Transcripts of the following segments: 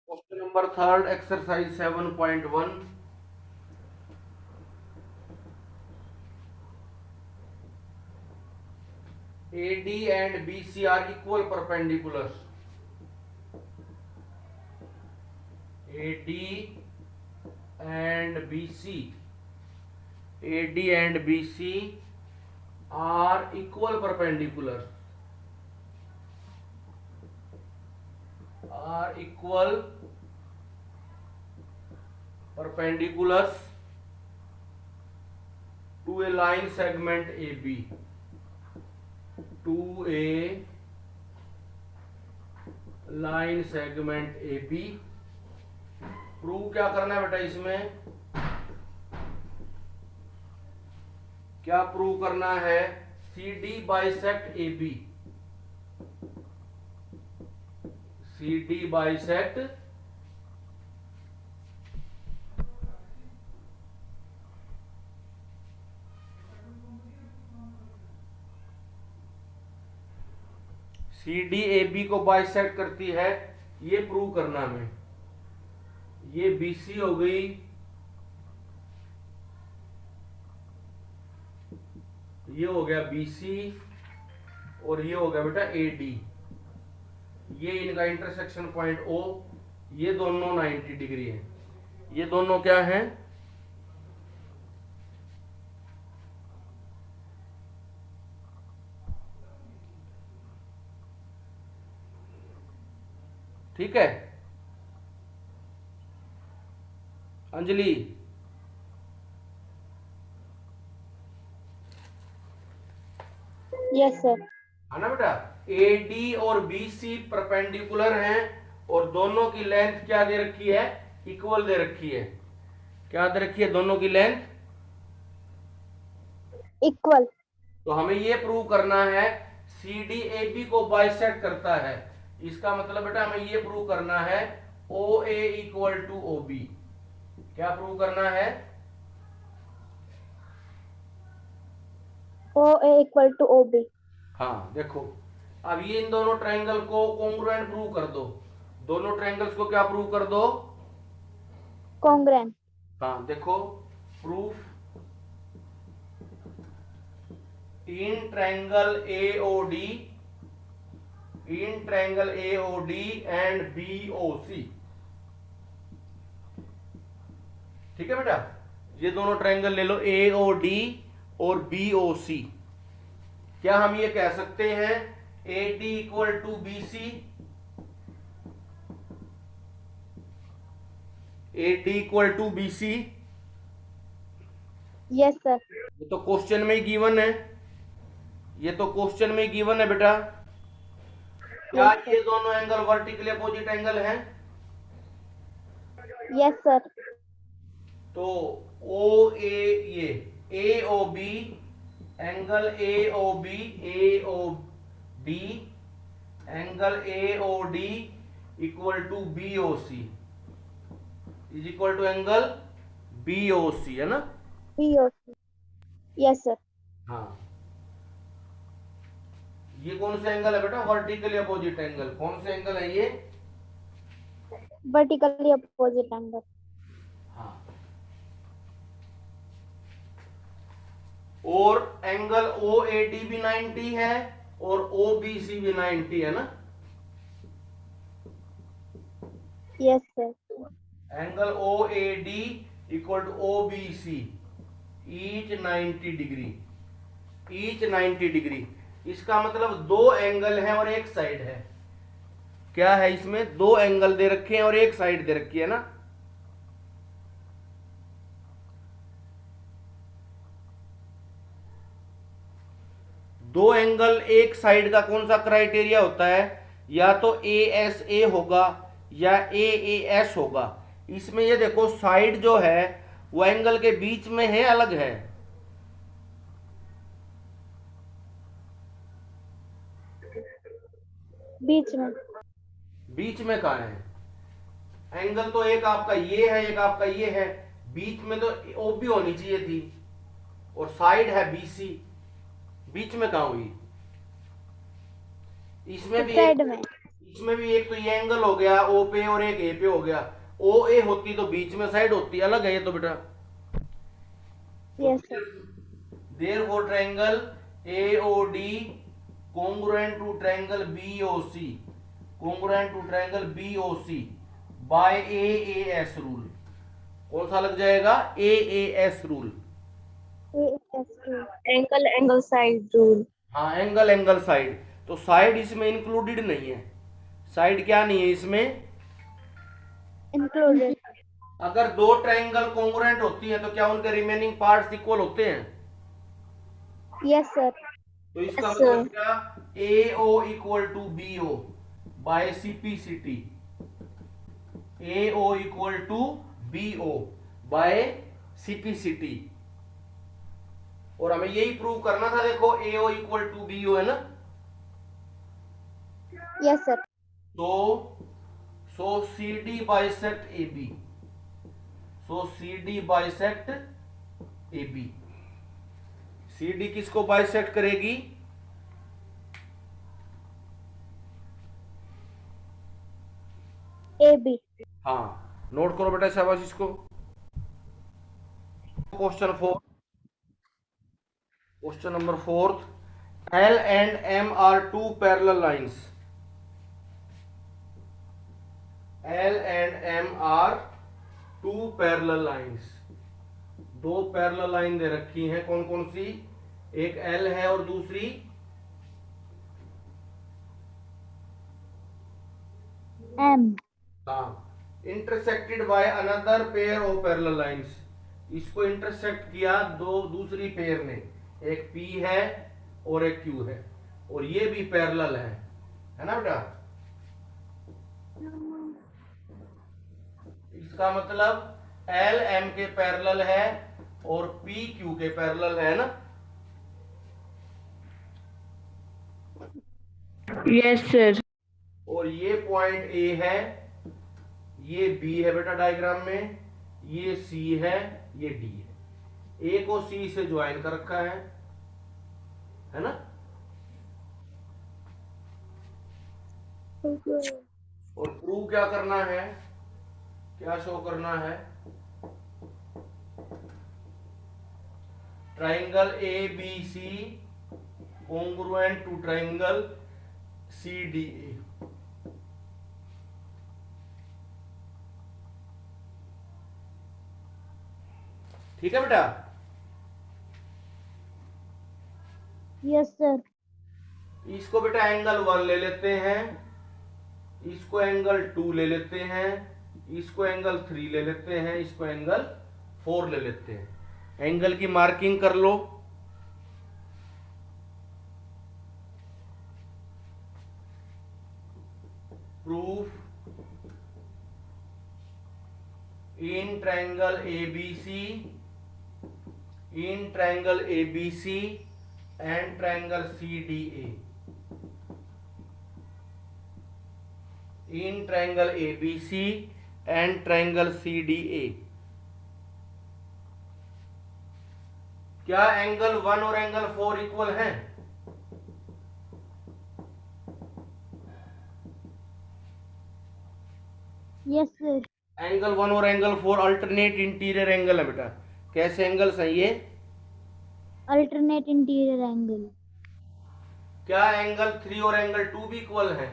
Question number third exercise 7.1 AD and BC are equal perpendiculars. AD and BC are equal perpendiculars. Are equal perpendiculars to a line segment AB. To a line segment AB. Prove क्या करना है बेटा इसमें? क्या prove करना है? CD bisect AB. CD bisect CD AB को bisect करती है, ये प्रूव करना हमें. ये BC हो गई, ये हो गया BC और ये हो गया बेटा AD. ये इनका इंटरसेक्शन पॉइंट O. ये दोनों 90 डिग्री है. ये दोनों क्या हैं? ठीक है अंजलि? Yes sir. है ना बेटा? AD और BC परपेंडिकुलर हैं और दोनों की लेंथ क्या दे रखी है? इक्वल दे रखी है. क्या दे रखी है? दोनों की लेंथ इक्वल. तो हमें ये प्रूव करना है CD AB को बाइसेक्ट करता है. इसका मतलब बेटा हमें ये प्रूव करना है OA इक्वल टू OB. क्या प्रूव करना है? OA equal to OB. हाँ देखो, अब ये इन दोनों ट्रायंगल को कॉन्ग्रुएंट प्रूव कर दो. दोनों ट्रायंगल्स को क्या प्रूव कर दो? कॉन्ग्रुएंट. हाँ देखो, proof in triangle AOD and BOC. ठीक है बेटा? ये दोनों ट्रायंगल ले लो, AOD और BOC. क्या हम ये कह सकते हैं AD equal to BC? AD equal to BC? Yes sir. ये तो क्वेश्चन में ही गिवन है. ये तो क्वेश्चन में ही गिवन है बेटा. क्या ये दोनों एंगल वर्टिकली अपोजिट एंगल हैं? Yes sir. तो OA ये AOB angle AOB angle AOD equal to BOC is equal to angle BOC, है ना? BOC. Yes sir. हाँ, ये कौन सा एंगल है बेटा? Vertically opposite angle. कौन सा एंगल है ये? Vertically opposite angle. हाँ, और एंगल OAD भी 90 है और OBC भी 90 है ना? Yes sir. Angle OAD equal to OBC each 90 degree. Each 90 degree. इसका मतलब दो एंगल है और एक साइड है. क्या है इसमें? दो एंगल दे रखे हैं और एक साइड दे रखी है ना? दो एंगल एक साइड का कौन सा क्राइटेरिया होता है? या तो ASA होगा या AAS होगा. इसमें ये देखो, साइड जो है वो एंगल के बीच में है, अलग है. बीच में. बीच में कहाँ है? एंगल तो एक आपका ये है, एक आपका ये है. बीच में तो OB होनी चाहिए थी और साइड है BC. बीच में कहाँ हुई? इसमें भी साइड में. इसमें भी एक तो ये एंगल हो गया ओ पे और एक ए पे हो गया। ओ ए होती तो बीच में साइड होती, अलग है ये तो बेटा। Yes, sir. Therefore triangle AOD congruent to triangle BOC, congruent to triangle BOC by AAS rule। कौन सा लग जाएगा? AAS rule। ASU. Angle side rule. हाँ, एंगल एंगल साइड। तो साइड इसमें इंक्लूडेड नहीं है। साइड क्या नहीं है इसमें? Included. अगर दो ट्रायंगल कॉन्ग्रुएंट होती हैं तो क्या उनके रिमेनिंग पार्ट्स इक्वल होते हैं? Yes, sir. तो इसका Yes, sir. मतलब क्या? AO equal to BO by CPCT। AO equal to BO by CPCT। और हमें यही प्रूव करना था। देखो AO इक्वल टू BO है ना। Yes, sir. So CD bisect AB। So CD bisect AB। CD किसको बाइसेक्ट करेगी? AB. हाँ, नोट करो बेटा शाबाश इसको। Question 4, question number 4, L and M are two parallel lines। L and M are two parallel lines। दो parallel line दे रखी हैं। कौन कौन सी? एक L है और दूसरी M. हाँ, intersected by another pair of parallel lines. इसको इंटरसेक्ट किया दो दूसरी पेयर ने, एक P है और एक Q है, और ये भी पैरेलल है ना बेटा। इसका मतलब L M के पैरेलल है और P Q के पैरेलल है ना। Yes sir. और ये पॉइंट A है, ये B है बेटा डायग्राम में, ये C है, ये D है। A को C से ज्वाइन कर रखा है ना। और प्रूव क्या करना है? क्या शो करना है? Triangle ABC congruent to triangle CDA। ठीक है बेटा। Yes, sir. इसको बेटा एंगल 1 ले लेते हैं, इसको एंगल 2 ले लेते हैं, इसको एंगल 3 ले लेते हैं, इसको एंगल 4 ले लेते हैं। एंगल की मार्किंग कर लो। Proof in triangle ABC and triangle CDA। In triangle ABC and triangle CDA क्या एंगल 1 और एंगल 4 इक्वल हैं? Yes, sir. एंगल 1 और एंगल 4 अल्टरनेट इंटीरियर एंगल है बेटा। कैसे एंगल्स हैं ये? Alternate interior angle. क्या एंगल 3 और एंगल 2 भी इक्वल हैं?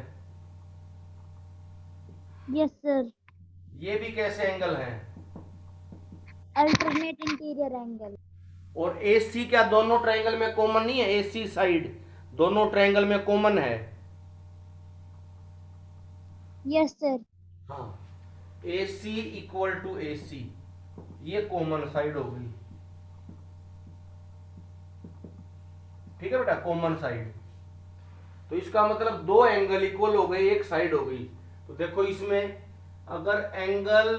Yes, sir. ये भी कैसे एंगल हैं? Alternate interior angle. और AC क्या दोनों ट्रायंगल में कॉमन नहीं है? AC साइड दोनों ट्रायंगल में कॉमन है। Yes, sir. हाँ, AC इक्वल टू AC, ये कॉमन साइड हो गई। ठीक है बेटा, कॉमन साइड। तो इसका मतलब दो एंगल इक्वल हो गए, एक साइड हो गई। तो देखो इसमें अगर एंगल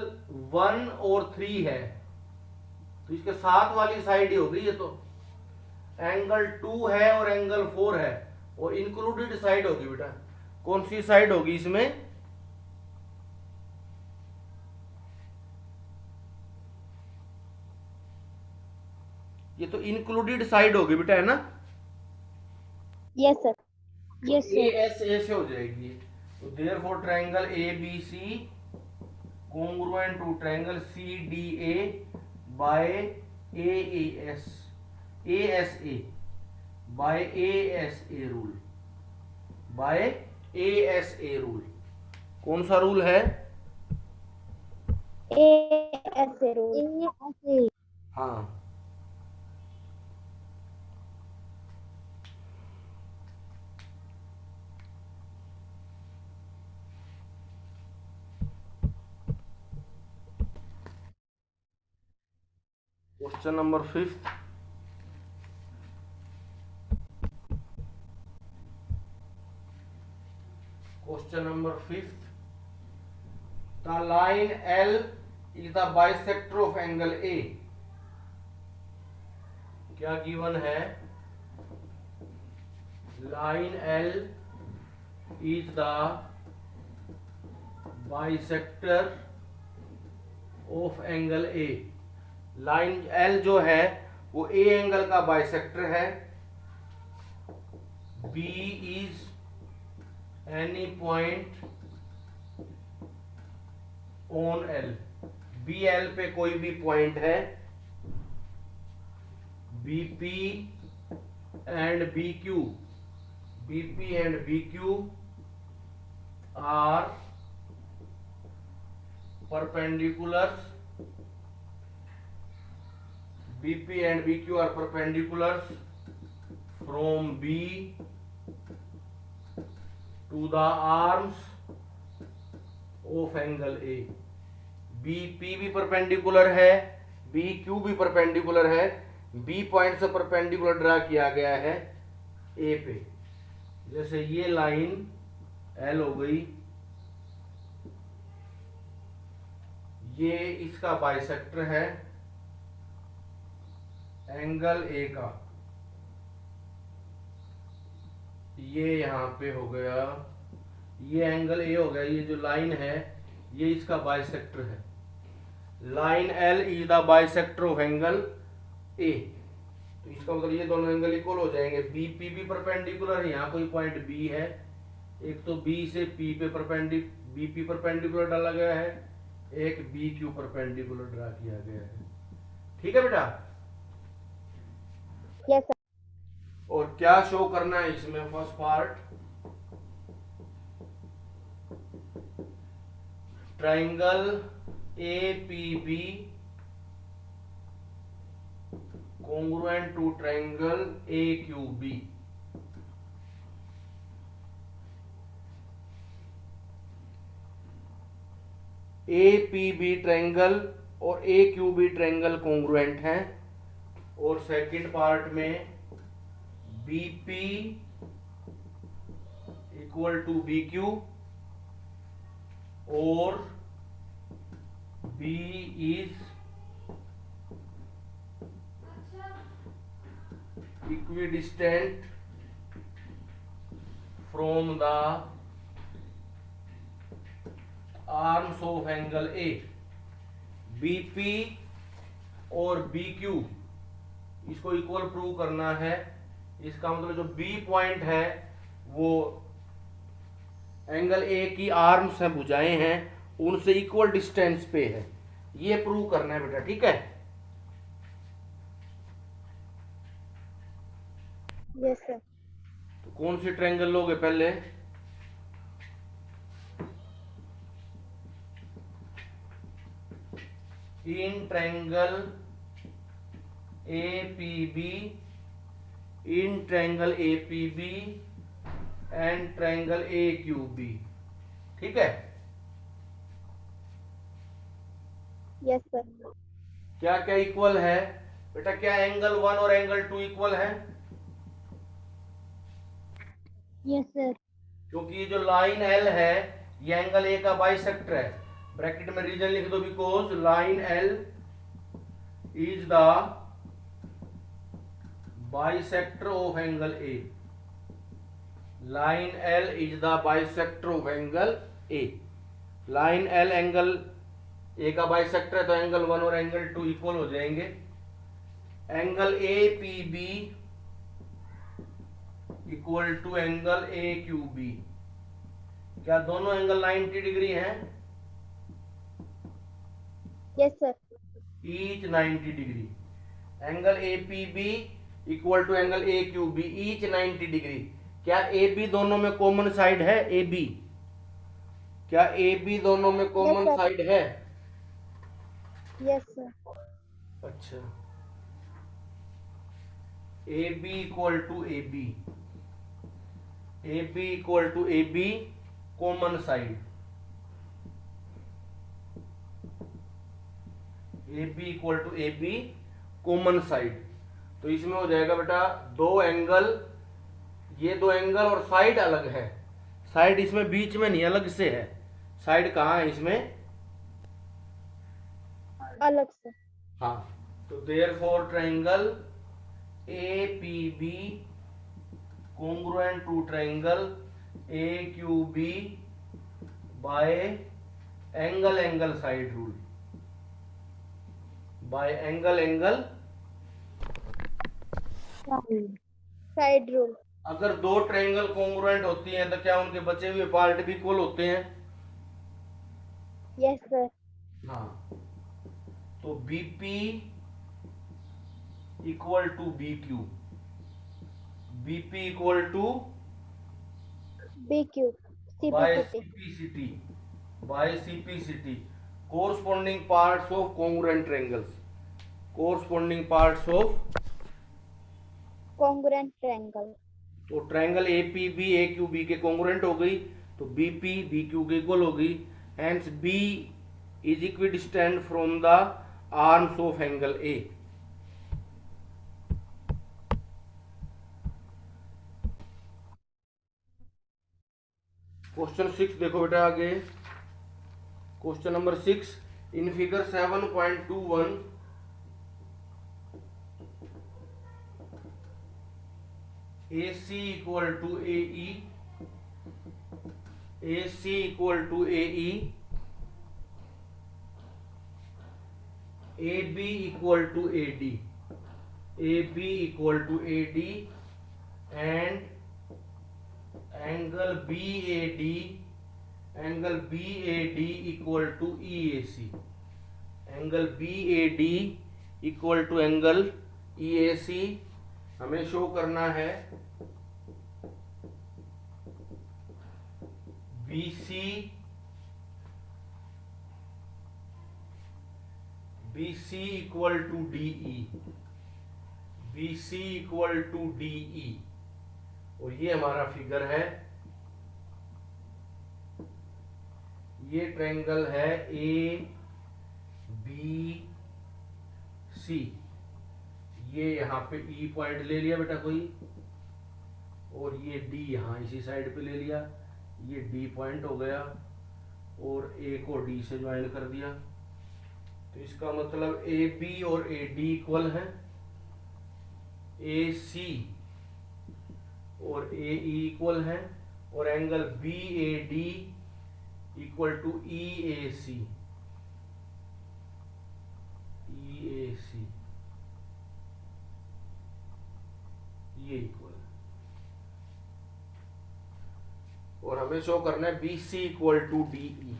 1 और 3 है तो इसके साथ वाली साइड ही हो गई। ये तो एंगल 2 है और एंगल 4 है और इंक्लूडेड साइड होगी बेटा। कौन सी साइड होगी इसमें? ये तो इंक्लूडेड साइड होगी बेटा, है ना। Yes, sir. तो Yes, sir. AS A से हो जाएगी। तो therefore triangle A B C congruent to triangle CDA by ASA by ASA rule by ASA rule। कौन सा रूल है? ASA rule। ASA। हाँ, question number 5th। Question number 5th. The line L is the bisector of angle A। क्या given है? Line L is the bisector of angle A। Line L जो है वो A angle का bisector है। B is any point on L। B L पे कोई भी पॉइंट है। BP and BQ, BP and BQ are perpendiculars। BP and BQ are perpendiculars from B to the arms of angle A। BP भी perpendicular है, BQ भी perpendicular है। B point से perpendicular draw किया गया है A पे। जैसे ये लाइन L हो गई, ये इसका बाइसेक्टर है एंगल A का। ये यहां पे हो गया, ये एंगल A हो गया। ये जो लाइन है ये इसका बाइसेक्टर है। Line L is the bisector of angle A। तो इसका मतलब ये दोनों एंगल इक्वल हो जाएंगे। BP भी परपेंडिकुलर है, यहाँ कोई पॉइंट B है। एक तो B से P पे BP परपेंडिकुलर डाला गया है, एक BQ परपेंडिकुलर ड्रा किया गया है। ठीक है बेटा? Yes sir. और क्या शो करना है इसमें? First part, triangle APB congruent to triangle AQB। APB triangle और AQB ट्राइंगल कॉन्ग्रुएंट हैं। और सेकंड पार्ट में BP इक्वल टू BQ और B is equidistant from the arms of angle A। BP और BQ इसको इक्वल प्रूव करना है। इसका मतलब जो B पॉइंट है वो एंगल A की आर्म्स हैं, भुजाएं हैं, उनसे इक्वल डिस्टेंस पे है। ये प्रूव करना है बेटा। ठीक है? Yes sir. तो कौन सी ट्रायंगल लोगे पहले? In triangle APB, in triangle APB and triangle AQB। ठीक है? Yes sir. क्या क्या इक्वल है बेटा? क्या एंगल 1 और एंगल 2 इक्वल है? Yes sir. क्योंकि ये जो लाइन L है ये एंगल A का बाइसेक्टर है। ब्रैकेट में रीजन लिख दो, because line L is the bisector of angle A। Line L is the bisector of angle A। Line L angle A का बाइसेक्टर है, तो एंगल 1 और एंगल 2 इक्वल हो जाएंगे। Angle APB equal to angle AQB। क्या दोनों angle 90 degree हैं? Yes, sir. Each 90 degree. Angle A P B equal to angle A Q B, each 90 degree. क्या ए बी दोनों में कॉमन साइड है? ए बी, क्या ए बी दोनों में कॉमन sir. साइड है? Yes, sir. अच्छा, A B equal to A B, A B equal to A B common side, A B equal to A B common side. तो इसमें हो जाएगा बेटा दो एंगल, ये दो एंगल और साइड अलग है। साइड इसमें बीच में नहीं, अलग से है। साइड कहाँ है इसमें? अलग से। हाँ, तो therefore triangle A P B congruent to triangle AQB by angle side rule, by angle Side rule. अगर दो ट्रायंगल कॉन्ग्रुएंट होती हैं तो क्या उनके बचे हुए पार्ट भी इक्वल होते हैं? Yes, sir. हाँ, तो BP equal to BQ, BP equal to BQ. by CPCT. CPCT, corresponding parts of congruent triangles, corresponding parts of, Congruent triangle. तो triangle A P B A Q B के congruent हो गई, तो B P B Q के equal हो गई। Hence B is equidistant from the arms of angle A. Question 6 देखो बेटा आगे। Question number 6, in figure 7.21 AC equal to AE, AC equal to AE, AB equal to AD, AB equal to AD, and angle BAD, angle BAD equal to EAC, angle BAD equal to angle EAC हमें show करना है। BC equal to DE, BC equal to DE, और ये हमारा figure है। ये triangle है ABC, ये यहाँ पे E पॉइंट ले लिया बेटा कोई, और ये D यहाँ इसी साइड पे ले लिया, ये D पॉइंट हो गया, और A को D से ज्वाइन कर दिया। तो इसका मतलब AB और AD इक्वल है, AC और AE इक्वल है, और angle BAD equal to EAC, ये इक्वल है। और हमें शो करना है BC equal to DE,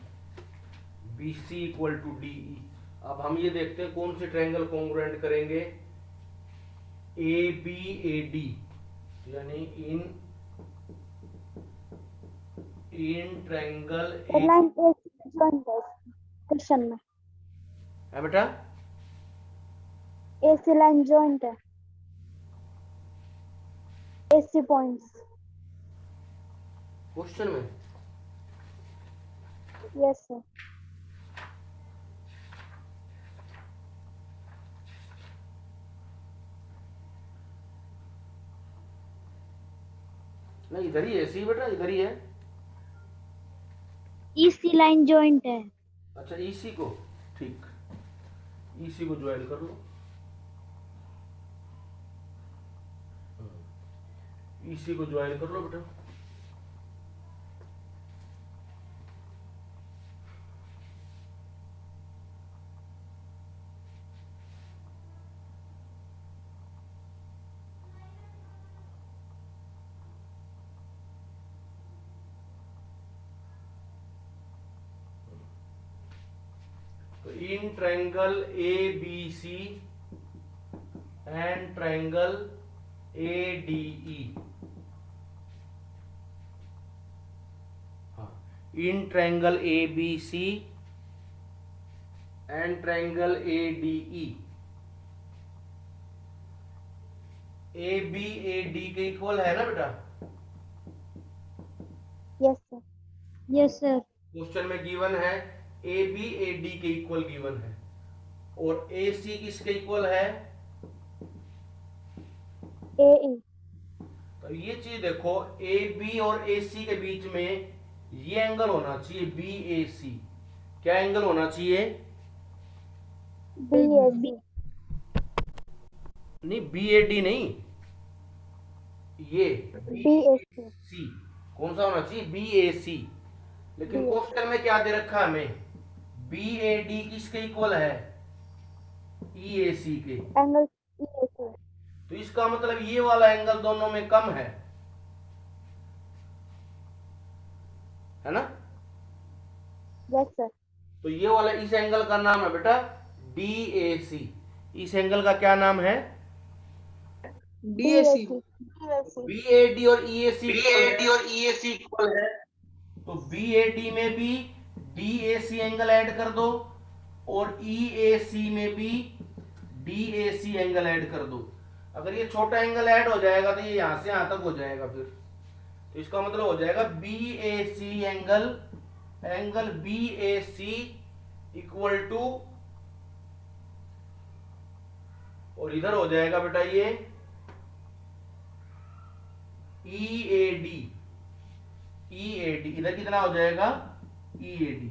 BC equal to DE। अब हम ये देखते हैं कौन से ट्रायंगल कॉन्ग्रुएंट करेंगे। ABAD, यानी in triangle line A join है क्वेश्चन में। है बेटा, AC लाइन जॉइंट है, AC पॉइंट्स। क्वेश्चन में यस सर। नहीं, इधर ही है सी बेटा, इधर ही है। EC लाइन जॉइंट है। अच्छा, ईसी को, ठीक, ईसी को ज्वाइन कर लो, ईसी को ज्वाइन कर लो बेटा। तो in triangle A B C and triangle A D E, in triangle A B C and triangle A D E, A B A D के इक्वल है ना बेटा? Yes, sir. Yes, sir. Question में given है A B A D के equal given है, और ए सी किसके इक्वल है? AE. तो ये चीज देखो, ए बी और ए सी के बीच में ये एंगल होना चाहिए बी ए सी। क्या एंगल होना चाहिए? BAC. नहीं, बी ए डी नहीं, ये BAC. सी। कौन सा होना चाहिए? बी ए सी। लेकिन क्वेश्चन में क्या दे रखा है हमें? बी ए डी किसके इक्वल है? ई ए सी के। Angle EAC. तो इसका मतलब ये वाला एंगल दोनों में कम है ना? Yes, sir. तो ये वाला इस एंगल का नाम है बेटा डी ए सी। इस एंगल का क्या नाम है? DAC. बी ए डी और ई ए सी इक्वल है। तो बी ए डी में भी D A C angle add कर दो, और ई ए सी में भी D A C angle add कर दो। अगर ये छोटा एंगल ऐड हो जाएगा तो ये यहां से यहां तक हो जाएगा फिर। तो इसका मतलब हो जाएगा B A C angle B A C equal to, और इधर हो जाएगा बेटा ये ई ए डी। इधर कितना हो जाएगा? ई ए डी।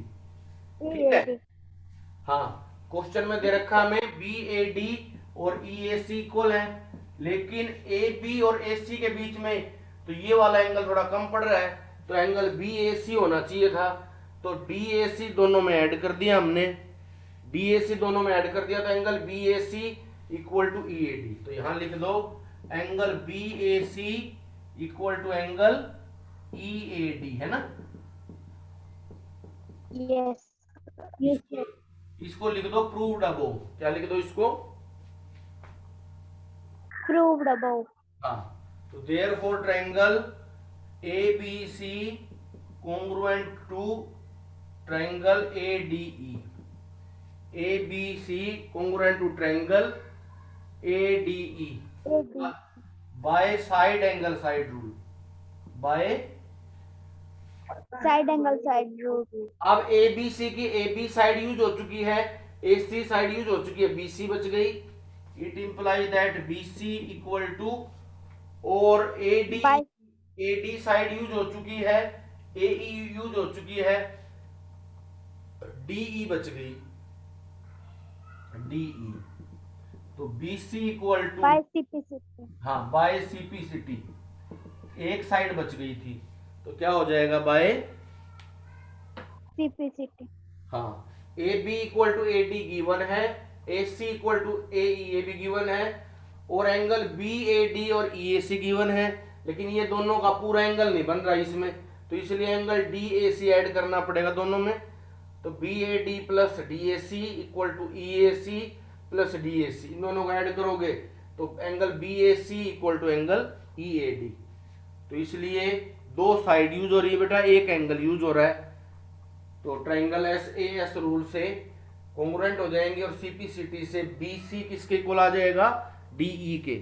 ठीक है? EAD. हाँ, क्वेश्चन में दे रखा हमें बी ए डी और ई ए सी इक्वल है, लेकिन ए बी और ए सी के बीच में तो ये वाला एंगल थोड़ा कम पड़ रहा है, तो एंगल बी ए सी होना चाहिए था। तो डी ए सी दोनों में ऐड कर दिया हमने, डी ए सी दोनों में ऐड कर दिया, तो angle B A C equal to E A D. तो यहां लिख दो angle B A C equal to angle E A D, है ना? Yes. Yes, sir. इसको लिख दो प्रूव्ड अबोव। क्या लिख दो इसको? Proved above. हाँ, तो therefore triangle A B C congruent to triangle A D E, A B C congruent to triangle A D E AD. By side angle side rule, by. Side angle side rule. अब ए B सी की A B side use हो चुकी है, A C side use हो चुकी है, B C बच गई। It implies that B C equal to, और A By D side use हो चुकी है, ए ई यूज हो चुकी है, डी ई बच गई, डी ई। तो B C equal to, by CPC. हाँ, बाय सीपीसिटी, एक साइड बच गई थी, तो क्या हो जाएगा? By CPCT. हाँ, A B equal to A D given है, ए सी इक्वल टू ए ई ए भी गिवन है, और एंगल बी ए डी और ई ए सी गिवन है, लेकिन ये दोनों का पूरा एंगल नहीं बन रहा इसमें, तो इसलिए angle D A C add करना पड़ेगा दोनों में। तो B A D plus D A C equal to E A C plus D A C, इन दोनों को ऐड करोगे तो angle B A C equal to angle E A D. तो इसलिए दो साइड यूज हो रही है बेटा, एक एंगल यूज हो रहा है, तो triangle S A S rule से कॉन्ग्रुएंट हो जाएंगे, और सीपीसीटी से बी सी किसके इक्वल आ जाएगा? डी ई के।